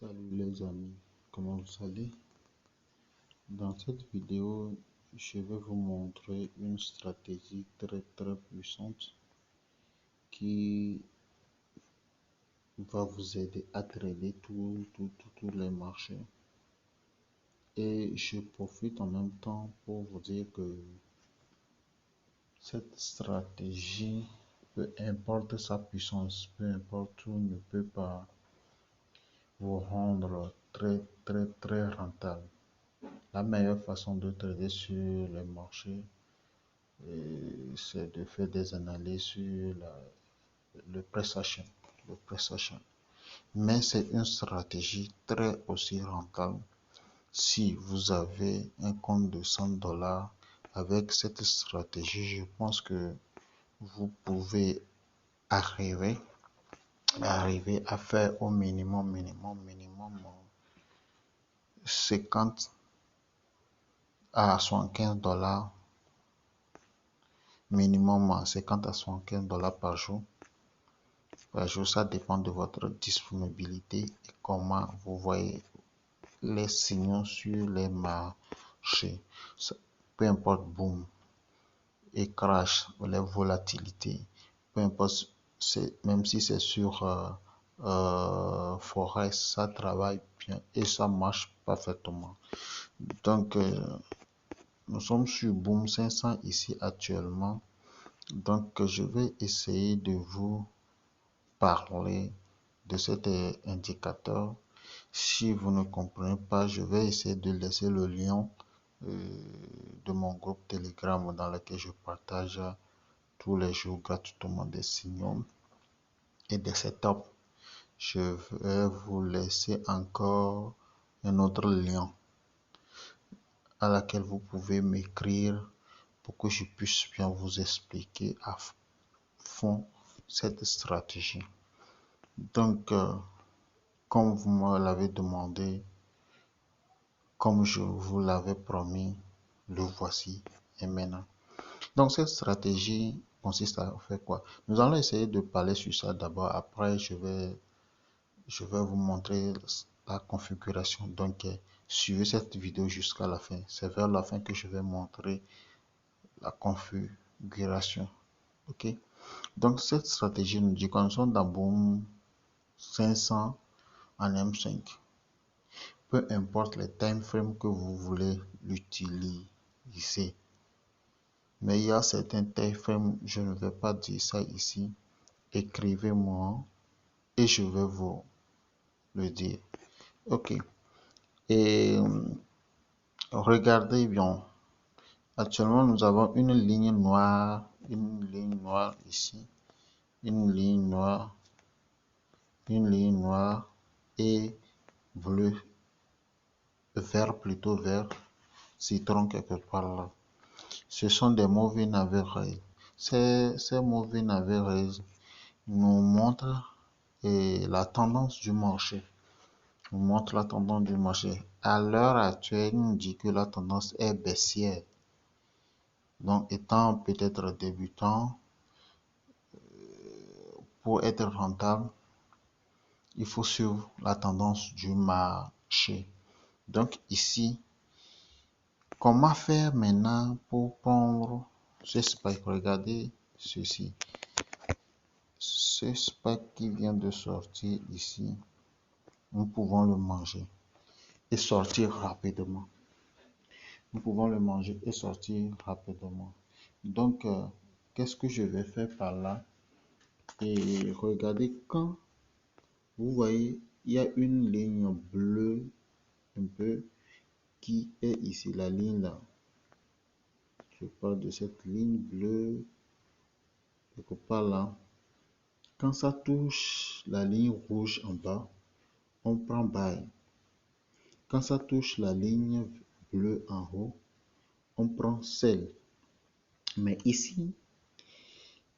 Salut les amis, comment vous allez? Dans cette vidéo, je vais vous montrer une stratégie très puissante qui va vous aider à trader tous les marchés. Et je profite en même temps pour vous dire que cette stratégie, peu importe sa puissance, peu importe où, ne peut pas vous rendre très rentable. La meilleure façon de trader sur les marchés, c'est de faire des analyses sur le price action. Mais c'est une stratégie très aussi rentable. Si vous avez un compte de 100 $, avec cette stratégie, je pense que vous pouvez arriver à faire au minimum 50 à 75 $, minimum 50 à 75 $ par jour. Ça dépend de votre disponibilité et comment vous voyez les signaux sur les marchés. Peu importe boom et crash, les volatilités, peu importe, même si c'est sur Forex, ça travaille bien et ça marche parfaitement. Donc nous sommes sur boom 500 ici actuellement. Donc je vais essayer de vous parler de cet indicateur. Si vous ne comprenez pas, je vais essayer de laisser le lien de mon groupe Telegram dans lequel je partage tous les jours gratuitement des signaux et des setups. Je vais vous laisser encore un autre lien à laquelle vous pouvez m'écrire pour que je puisse bien vous expliquer à fond cette stratégie. Donc, comme vous me l'avez demandé, comme je vous l'avais promis, le voici et maintenant. Donc, cette stratégie consiste à faire quoi? Nous allons essayer de parler sur ça d'abord. Après, je vais vous montrer la configuration. Donc, suivez cette vidéo jusqu'à la fin. C'est vers la fin que je vais montrer la configuration. Ok? Donc, cette stratégie nous dit qu'on est dans boom 500 en M5. Peu importe les time frames que vous voulez l'utiliser. Mais il y a certains time frames, je ne vais pas dire ça ici. Écrivez-moi et je vais vous le dire. Ok. Et regardez bien. Actuellement, nous avons une ligne noire ici, une ligne noire et bleu, vert, citron quelque part là. Ce sont des moving average. Ces moving average nous montrent la tendance du marché. À l'heure actuelle, il nous dit que la tendance est baissière. Donc, étant peut-être débutant, pour être rentable, il faut suivre la tendance du marché. Donc ici, comment faire maintenant pour prendre ce spike? Regardez ceci. Ce spike qui vient de sortir ici, nous pouvons le manger et sortir rapidement. Donc, qu'est-ce que je vais faire par là? Et regardez, quand vous voyez, il y a une ligne bleue un peu qui est ici, la ligne là. Je parle de cette ligne bleue quelque part là. Quand ça touche la ligne rouge en bas, on prend buy. Quand ça touche la ligne bleue en haut, on prend sell. Mais ici,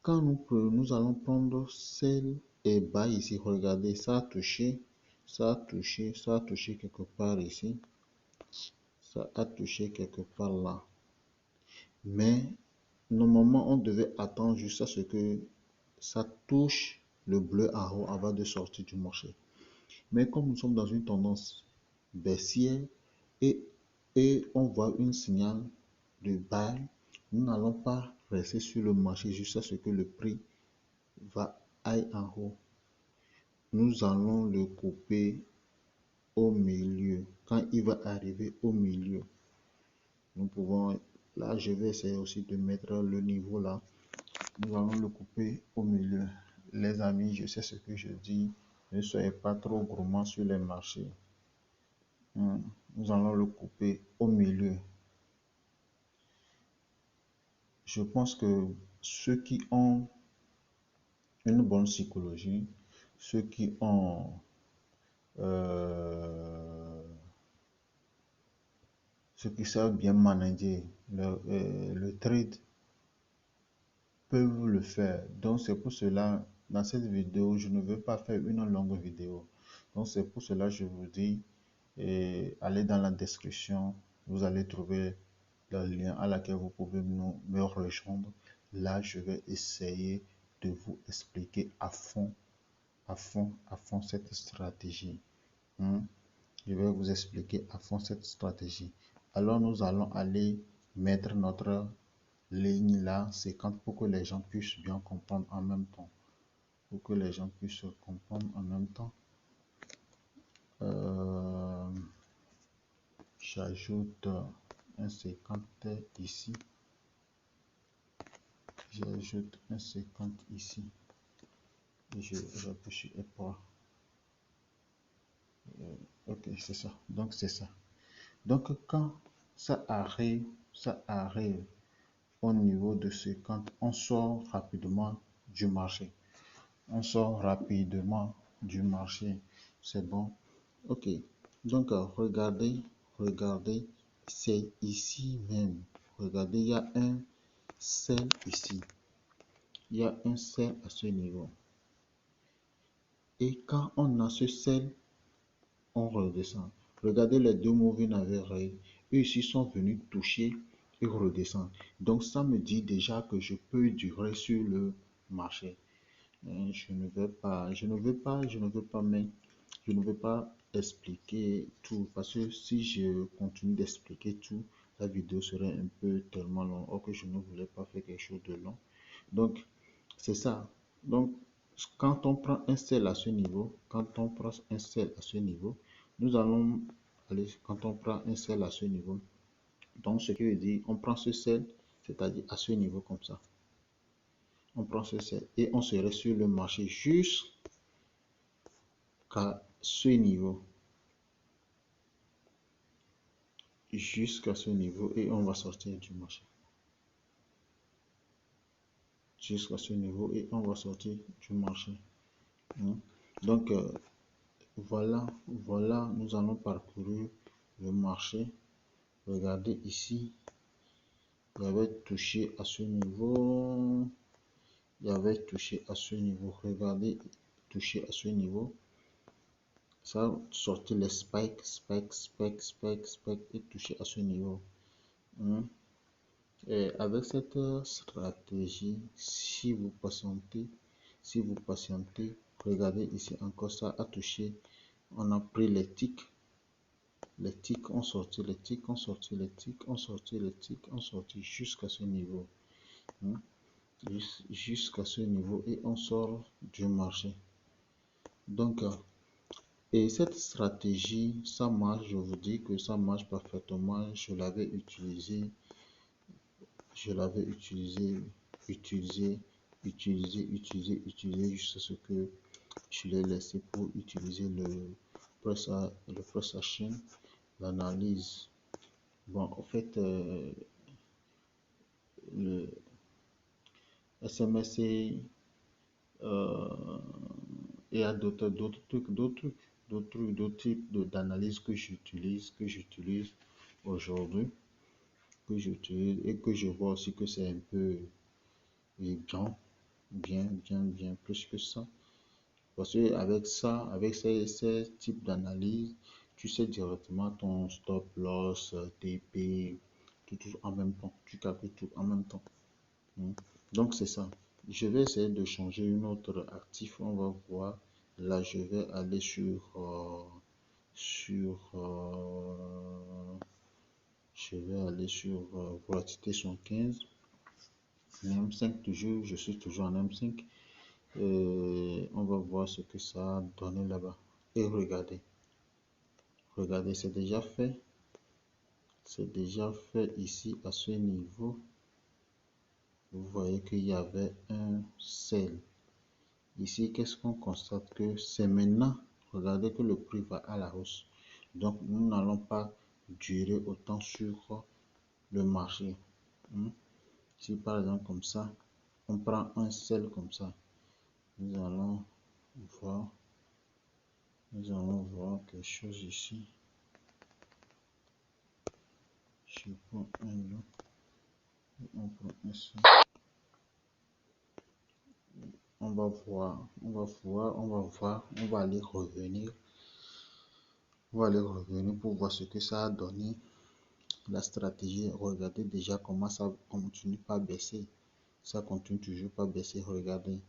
quand nous allons prendre sell et buy ici, regardez, ça a touché quelque part ici, ça a touché quelque part là. Mais normalement, on devait attendre juste à ce que ça touche le bleu en haut avant de sortir du marché. Mais comme nous sommes dans une tendance baissière et, on voit une signal de bail, nous n'allons pas rester sur le marché jusqu'à ce que le prix aille en haut. Nous allons le couper au milieu. Quand il va arriver au milieu, nous pouvons, là je vais essayer aussi de mettre le niveau là. Nous allons le couper au milieu. Les amis, je sais ce que je dis. Ne soyez pas trop gourmands sur les marchés. Nous allons le couper au milieu. Je pense que ceux qui ont une bonne psychologie, ceux qui ont ceux qui savent bien manager le trade peuvent le faire. Donc c'est pour cela, dans cette vidéo, je ne veux pas faire une longue vidéo. Donc c'est pour cela que je vous dis, allez dans la description, vous allez trouver le lien à laquelle vous pouvez me rejoindre. Là, je vais essayer de vous expliquer à fond cette stratégie. Je vais vous expliquer à fond cette stratégie. Alors, nous allons aller mettre notre ligne là, 50 pour que les gens puissent bien comprendre en même temps. Pour que les gens puissent comprendre en même temps. J'ajoute un 50 ici. J'ajoute un 50 ici. Et j'appuie sur F3. Ok, c'est ça. Donc, c'est ça. Donc, quand ça arrive au niveau de 50, on sort rapidement du marché. On sort rapidement du marché. C'est bon. Ok. Donc, regardez, c'est ici même. Regardez, il y a un sell ici. Il y a un sell à ce niveau. Et quand on a ce sell, on redescend. Regardez les deux moving average. Eux ici sont venus toucher et redescendre. Donc ça me dit déjà que je peux durer sur le marché. Je ne veux pas expliquer tout parce que si je continue d'expliquer tout, la vidéo serait un peu tellement longue. Or que je ne voulais pas faire quelque chose de long. Donc c'est ça. Donc quand on prend un sell à ce niveau, nous allons aller, quand on prend un sell à ce niveau, donc ce qui veut dire, on prend ce sell, c'est-à-dire à ce niveau comme ça. On prend ce sell et on serait sur le marché jusqu'à ce niveau. Jusqu'à ce niveau et on va sortir du marché. Jusqu'à ce niveau et on va sortir du marché. Donc, voilà, nous allons parcourir le marché. Regardez ici, il y avait touché à ce niveau, regardez, touché à ce niveau, ça a sorti les spikes, et touché à ce niveau. Et avec cette stratégie, si vous patientez, regardez ici encore, ça a touché, on a pris les tics ont sorti, jusqu'à ce niveau. Jusqu'à ce niveau et on sort du marché. Donc, et cette stratégie, ça marche, je vous dis que ça marche parfaitement. Je l'avais utilisé jusqu'à ce que je l'ai laissé pour utiliser le press action, l'analyse. Bon, en fait, le SMSC et à d'autres types d'analyse que j'utilise aujourd'hui, et que je vois aussi que c'est un peu bien plus que ça. Parce que avec ça, avec ces types d'analyse, tu sais directement ton stop loss, TP, tout en même temps. Tu calcules tout en même temps. Donc c'est ça. Je vais essayer de changer une autre actif. On va voir Là, je vais aller je vais aller sur volatilité 115. M5 toujours, je suis toujours en M5. On va voir ce que ça a donné là-bas. Et regardez, c'est déjà fait. C'est déjà fait ici à ce niveau. Vous voyez qu'il y avait un sell. Ici, qu'est-ce qu'on constate que c'est maintenant. Regardez que le prix va à la hausse. Donc, nous n'allons pas durer autant sur le marché. Si par exemple comme ça, on prend un sell comme ça, nous allons voir quelque chose ici. Je prends un lot, on prend un sell. On va voir, on va aller revenir. On va aller revenir pour voir ce que ça a donné. La stratégie, regardez déjà comment ça continue pas baisser. Ça continue toujours pas baisser. Regardez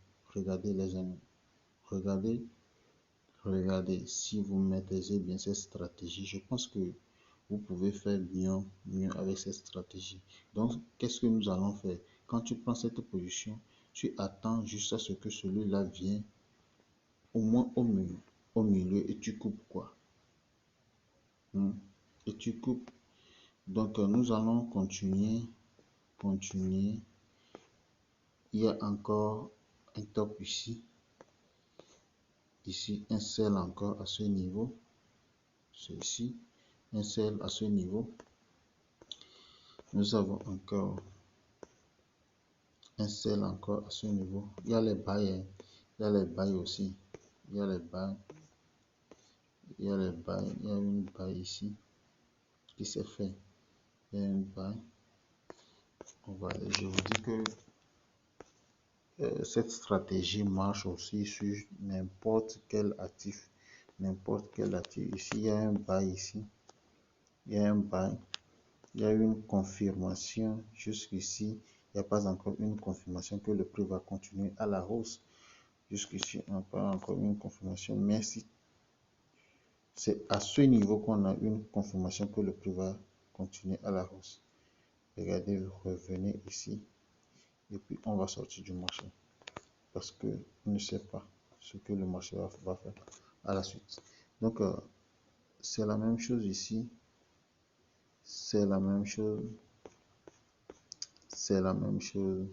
les amis. Regardez. Si vous maîtrisez bien cette stratégie, je pense que vous pouvez faire mieux avec cette stratégie. Donc, qu'est-ce que nous allons faire? Quand tu prends cette position, tu attends juste à ce que celui-là vienne au moins au milieu et tu coupes quoi? Et tu coupes. Donc, nous allons continuer. Il y a encore un top ici. Ici, un sell encore à ce niveau. C'est ici, un sell à ce niveau. Nous avons encore un sell encore à ce niveau. Il y a les buys, il y a les buys aussi. Il y a les buys. Il y a les buys. Il y a une buy ici qui s'est fait. Il y a une buy. Je vous dis que cette stratégie marche aussi sur n'importe quel actif. Ici, il y a un buy ici. Il y a un buy. Il y a une confirmation jusqu'ici. Il n'y a pas encore une confirmation que le prix va continuer à la hausse. Jusqu'ici, on n'a pas encore une confirmation. Mais si c'est à ce niveau qu'on a une confirmation que le prix va continuer à la hausse. Regardez, revenez ici. Et puis, on va sortir du marché. Parce que on ne sait pas ce que le marché va faire à la suite. Donc, c'est la même chose ici. C'est la même chose. C'est la même chose.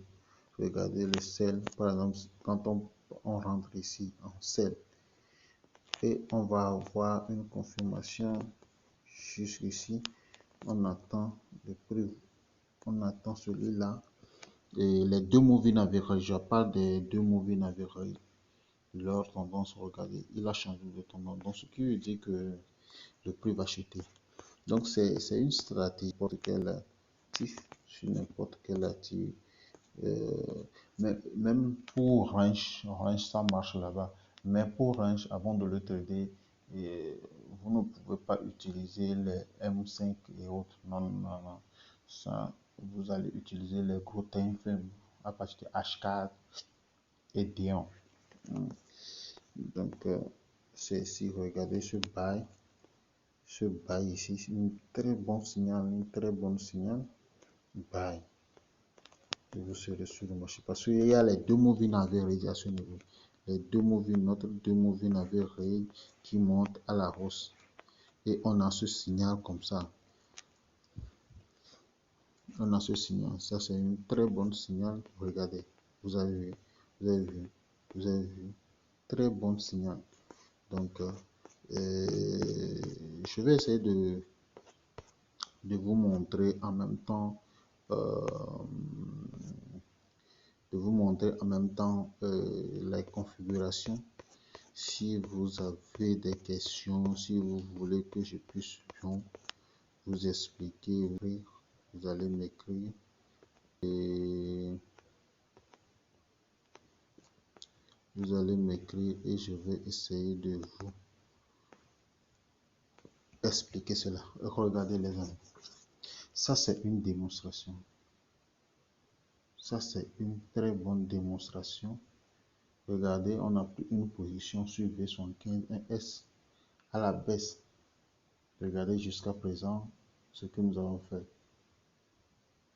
Regardez le sell. Par exemple, quand on rentre ici en sell et on va avoir une confirmation jusqu'ici. On attend le prix. On attend celui-là. Et les deux moving average, je parle des deux moving average. Leur tendance, regardez, il a changé de tendance. Donc, ce qui veut dire que le prix va chuter. Donc, c'est une stratégie pour quel actif, sur n'importe quel actif. Mais même pour range, ça marche là-bas. Mais pour range, avant de le trader, vous ne pouvez pas utiliser les M5 et autres. Non. Ça, vous allez utiliser les gros time frames à partir de H4 et Dion. Donc, c'est si regardez ce buy ici, c'est un très bon signal, une très bonne signal. Buy. Et vous serez sur le marché parce qu'il y a les deux moving average à ce niveau. Les deux moving, notre deux moving average qui montent à la hausse. Et on a ce signal comme ça. On a ce signal. Ça, c'est une très bonne signal. Regardez. Vous avez vu. Très bon signal. Donc, je vais essayer de vous montrer en même temps les configurations. Si vous avez des questions, si vous voulez que je puisse vous expliquer, vous allez m'écrire et je vais essayer de vous expliquer cela. Regardez les amis. Ça, c'est une démonstration. Ça, c'est une très bonne démonstration Regardez, on a pris une position sur V75, un S à la baisse. Regardez jusqu'à présent ce que nous avons fait.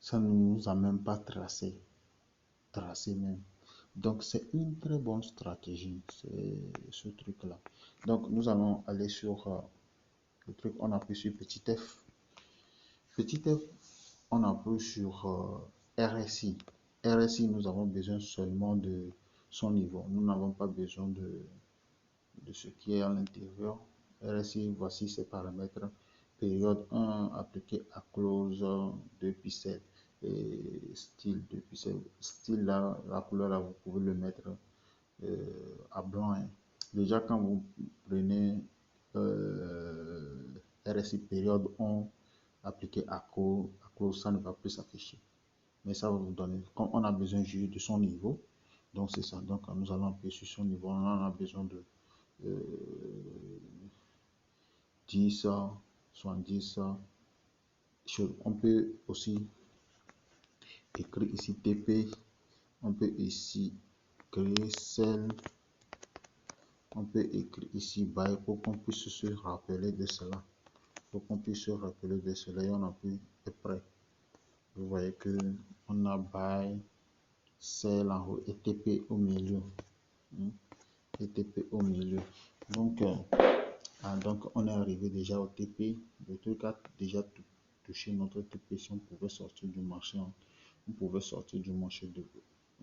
Ça ne nous a même pas tracé même. Donc c'est une très bonne stratégie, c'est ce truc là. Donc nous allons aller sur le truc, on appuie sur petit f. Petit f, on appuie sur RSI. RSI, nous avons besoin seulement de son niveau, nous n'avons pas besoin de ce qui est à l'intérieur. RSI, voici ses paramètres. Période 1 appliqué à close 2 pixels et style 2 pixels. Style là, la couleur là, vous pouvez le mettre à blanc. Hein. Déjà quand vous prenez RSI période 1 appliqué à close, ça ne va plus s'afficher. Mais ça va vous donner, comme on a besoin juste de son niveau, donc c'est ça. Donc nous allons appuyer sur son niveau, on en a besoin de 10, 70. On peut aussi écrire ici TP, on peut ici créer cell, on peut écrire ici by pour qu'on puisse se rappeler de cela. Pour qu'on puisse se rappeler de cela, et on appuie prêt. Vous voyez que on a by cell en haut et TP au milieu. Et TP au milieu. Donc, donc on est arrivé déjà au TP. Le truc a déjà touché notre TP. Si on pouvait sortir du marché, on pouvait sortir du marché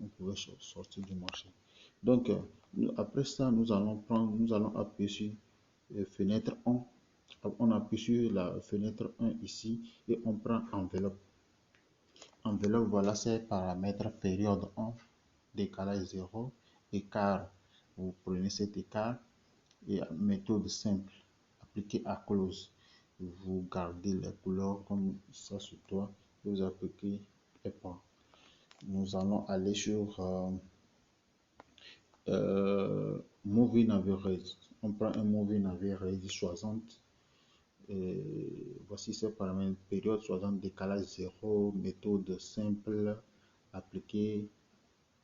on pouvait sortir du marché. Donc après ça, nous allons appuyer sur fenêtre 1. On appuie sur la fenêtre 1 ici et on prend enveloppe. Enveloppe, voilà ces paramètres période 1, décalage 0, écart. Vous prenez cet écart et méthode simple appliquée à close. Vous gardez les couleurs comme ça sur toi, vous appliquez et pas. Nous allons aller sur Moving Average. On prend un Moving Average 60. Voici ces paramètres période 60, décalage 0, méthode simple appliquée.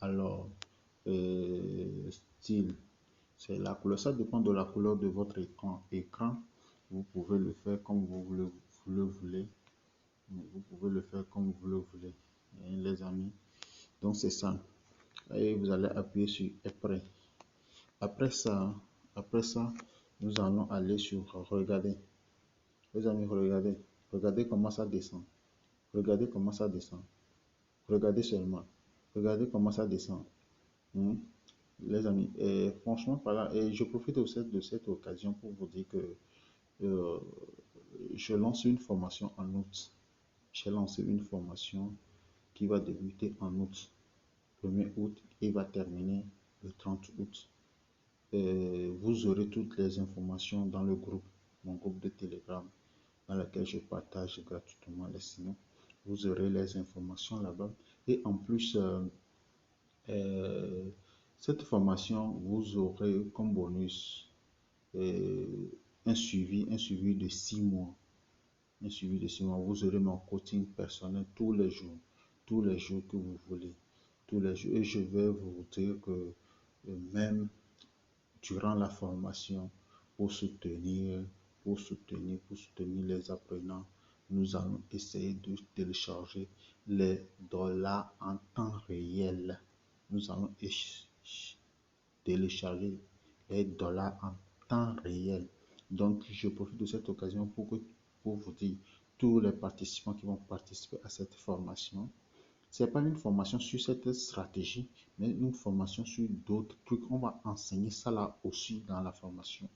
Alors style, c'est la couleur, ça dépend de la couleur de votre écran. Vous pouvez le faire comme vous le voulez. Vous pouvez le faire comme vous le voulez, les amis. Donc c'est ça. Et vous allez appuyer sur après. Après ça, nous allons aller sur regarder. Les amis, regardez. Regardez comment ça descend. Regardez comment ça descend. Regardez seulement. Regardez comment ça descend. Les amis, franchement, voilà, et je profite de cette occasion pour vous dire que euh, je lance une formation en août. J'ai lancé une formation qui va débuter en août, 1er août, et va terminer le 30 août. Vous aurez toutes les informations dans le groupe, mon groupe de Telegram, dans lequel je partage gratuitement les signaux. Vous aurez les informations là-bas. Et en plus, cette formation, vous aurez comme bonus un suivi de 6 mois. Un suivi de 6 mois. Vous aurez mon coaching personnel tous les jours que vous voulez. Tous les jours. Et je vais vous dire que même durant la formation, pour soutenir les apprenants, nous allons essayer de télécharger les dollars en temps réel. Nous allons télécharger les dollars en temps réel. Donc, je profite de cette occasion pour vous dire, tous les participants qui vont participer à cette formation, ce n'est pas une formation sur cette stratégie, mais une formation sur d'autres trucs. On va enseigner ça là aussi dans la formation.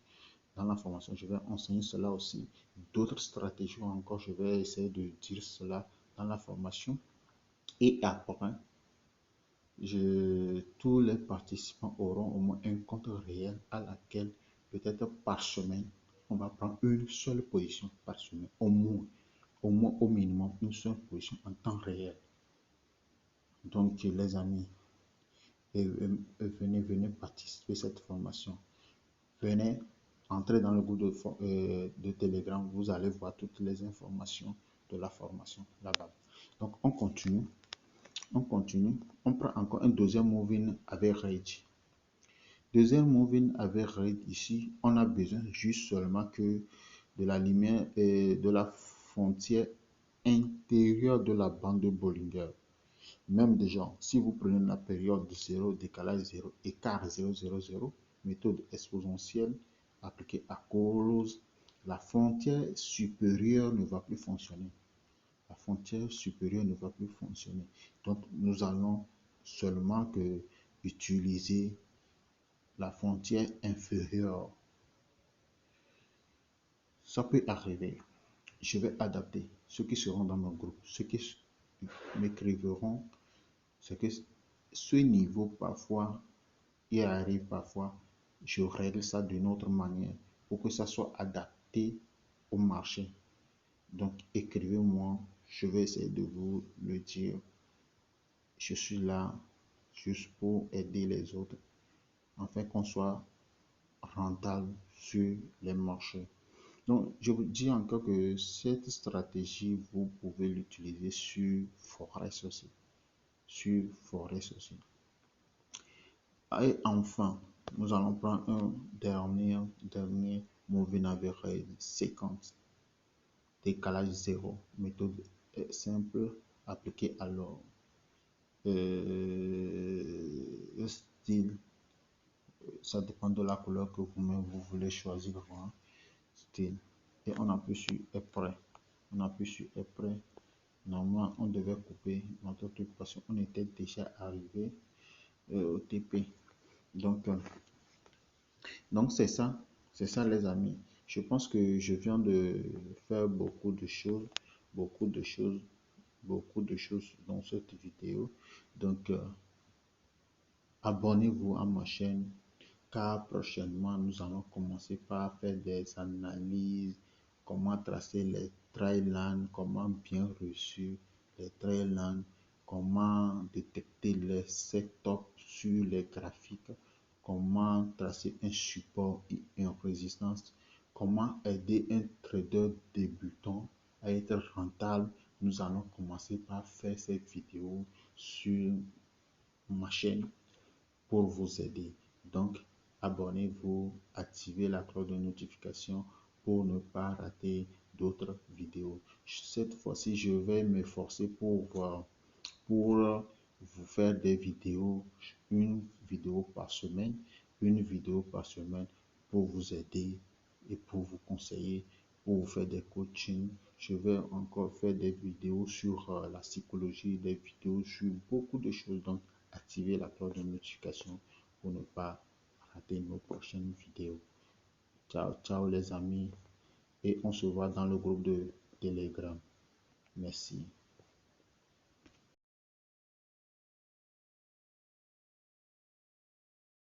Dans la formation, je vais enseigner cela aussi. D'autres stratégies encore, je vais essayer de dire cela dans la formation. Et après, tous les participants auront au moins un compte réel à laquelle, peut-être par semaine, on va prendre une seule position par semaine. Au moins au minimum, une seule position en temps réel. Donc, les amis, venez participer à cette formation. Venez entrer dans le groupe de Telegram. Vous allez voir toutes les informations de la formation là-bas. Donc, on continue. On prend encore un deuxième moving average. Deuxième moving average ici, on a besoin juste seulement que de la lumière et de la frontière intérieure de la bande de Bollinger. Même déjà, si vous prenez la période de 0, décalage 0, écart 0, 0, 0, méthode exponentielle appliquée à cause, la frontière supérieure ne va plus fonctionner. La frontière supérieure ne va plus fonctionner. Donc, nous allons seulement que utiliser la frontière inférieure. Ça peut arriver. Je vais adapter ceux qui seront dans mon groupe, ceux qui m'écriveront, c'est que ce niveau parfois, il arrive parfois, je règle ça d'une autre manière pour que ça soit adapté au marché. Donc écrivez-moi, je vais essayer de vous le dire. Je suis là juste pour aider les autres afin qu'on soit rentable sur les marchés. Donc, je vous dis encore que cette stratégie, vous pouvez l'utiliser sur Forex aussi. Sur Forex aussi. Et enfin, nous allons prendre un dernier moving average séquence. Décalage 0. Méthode simple appliquée à l'or. Style, ça dépend de la couleur que vous-même vous voulez choisir. Hein. Style. Et on appuie sur est prêt. On appuie sur est prêt. Normalement, on devait couper notre truc parce qu'on était déjà arrivé au TP. Donc c'est ça les amis. Je pense que je viens de faire beaucoup de choses, beaucoup de choses dans cette vidéo. Donc abonnez-vous à ma chaîne car prochainement nous allons commencer par faire des analyses, comment tracer les trailans, comment bien reçu les trailans, comment détecter les setups sur les graphiques, comment tracer un support et une résistance, comment aider un trader débutant à être rentable. Nous allons commencer par faire cette vidéo sur ma chaîne pour vous aider. Donc, abonnez-vous, activez la cloche de notification pour ne pas rater d'autres vidéos. Cette fois-ci, je vais m'efforcer pour vous faire des vidéos, une vidéo par semaine, pour vous aider et pour vous conseiller, pour vous faire des coachings. Je vais encore faire des vidéos sur la psychologie, des vidéos sur beaucoup de choses. Donc, activez la cloche de notification pour ne pas rater nos prochaines vidéos. Ciao, ciao les amis et on se voit dans le groupe de Telegram. Merci.